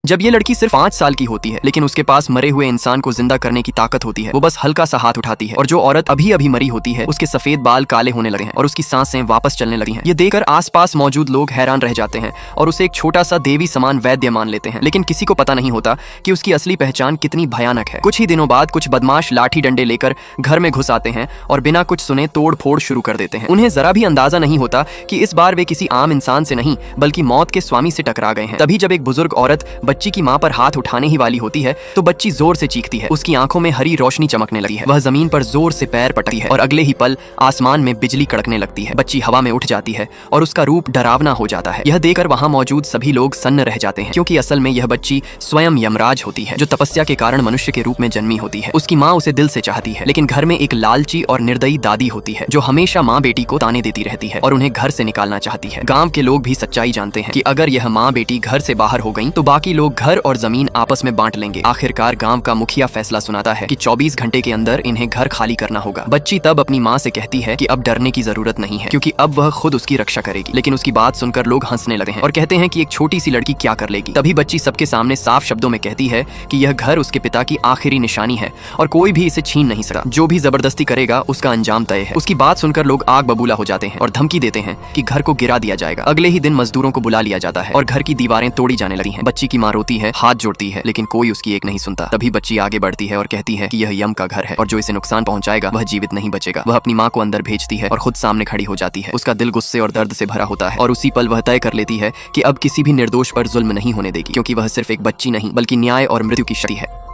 जब ये लड़की सिर्फ 5 साल की होती है, लेकिन उसके पास मरे हुए इंसान को जिंदा करने की ताकत होती है। वो बस हल्का सा हाथ उठाती है और जो औरत अभी अभी मरी होती है उसके सफेद बाल काले होने लगे हैं और उसकी सांसें वापस चलने लगी हैं। ये देखकर आसपास मौजूद लोग हैरान रह जाते हैं और उसे एक छोटा सा देवी समान वैद्य मान लेते हैं, लेकिन किसी को पता नहीं होता कि उसकी असली पहचान कितनी भयानक है। कुछ ही दिनों बाद कुछ बदमाश लाठी डंडे लेकर घर में घुस आते हैं और बिना कुछ सुने तोड़ फोड़ शुरू कर देते हैं। उन्हें जरा भी अंदाजा नहीं होता कि इस बार वे किसी आम इंसान से नहीं बल्कि मौत के स्वामी से टकरा गए हैं। तभी जब एक बुजुर्ग औरत बच्ची की मां पर हाथ उठाने ही वाली होती है तो बच्ची जोर से चीखती है। उसकी आंखों में हरी रोशनी चमकने लगी है। वह जमीन पर जोर से पैर पटकती है और अगले ही पल आसमान में बिजली कड़कने लगती है। बच्ची हवा में उठ जाती है और उसका रूप डरावना हो जाता है। यह देखकर वहां मौजूद सभी लोग सन्न रह जाते हैं, क्योंकि असल में यह बच्ची स्वयं यमराज होती है, जो तपस्या के कारण मनुष्य के रूप में जन्मी होती है। उसकी माँ उसे दिल से चाहती है, लेकिन घर में एक लालची और निर्दयी दादी होती है जो हमेशा माँ बेटी को ताने देती रहती है और उन्हें घर से निकालना चाहती है। गांव के लोग भी सच्चाई जानते हैं कि अगर यह माँ बेटी घर से बाहर हो गईं, तो बाकी लोग घर और जमीन आपस में बांट लेंगे। आखिरकार गांव का मुखिया फैसला सुनाता है कि 24 घंटे के अंदर इन्हें घर खाली करना होगा। बच्ची तब अपनी माँ से कहती है कि अब डरने की जरूरत नहीं है, क्योंकि अब वह खुद उसकी रक्षा करेगी। लेकिन उसकी बात सुनकर लोग हंसने लगते हैं और कहते हैं कि एक छोटी सी लड़की क्या कर लेगी। तभी बच्ची सबके सामने साफ शब्दों में कहती है कि यह घर उसके पिता की आखिरी निशानी है और कोई भी इसे छीन नहीं सकता। जो भी जबरदस्ती करेगा उसका अंजाम तय है। उसकी बात सुनकर लोग आग बबूला हो जाते हैं और धमकी देते हैं कि घर को गिरा दिया जाएगा। अगले ही दिन मजदूरों को बुला लिया जाता है और घर की दीवारें तोड़ी जाने लगी हैं। बच्ची की माँ रोती है, हाथ जोड़ती है, लेकिन कोई उसकी एक नहीं सुनता। तभी बच्ची आगे बढ़ती है और कहती है कि यह यम का घर है और जो इसे नुकसान पहुंचाएगा वह जीवित नहीं बचेगा। वह अपनी माँ को अंदर भेजती है और खुद सामने खड़ी हो जाती है। उसका दिल गुस्से और दर्द से भरा होता है और उसी पल वह तय कर लेती है कि अब किसी भी निर्दोष पर जुल्म नहीं होने देगी, क्योंकि वह सिर्फ एक बच्ची नहीं बल्कि न्याय और मृत्यु की शक्ति है।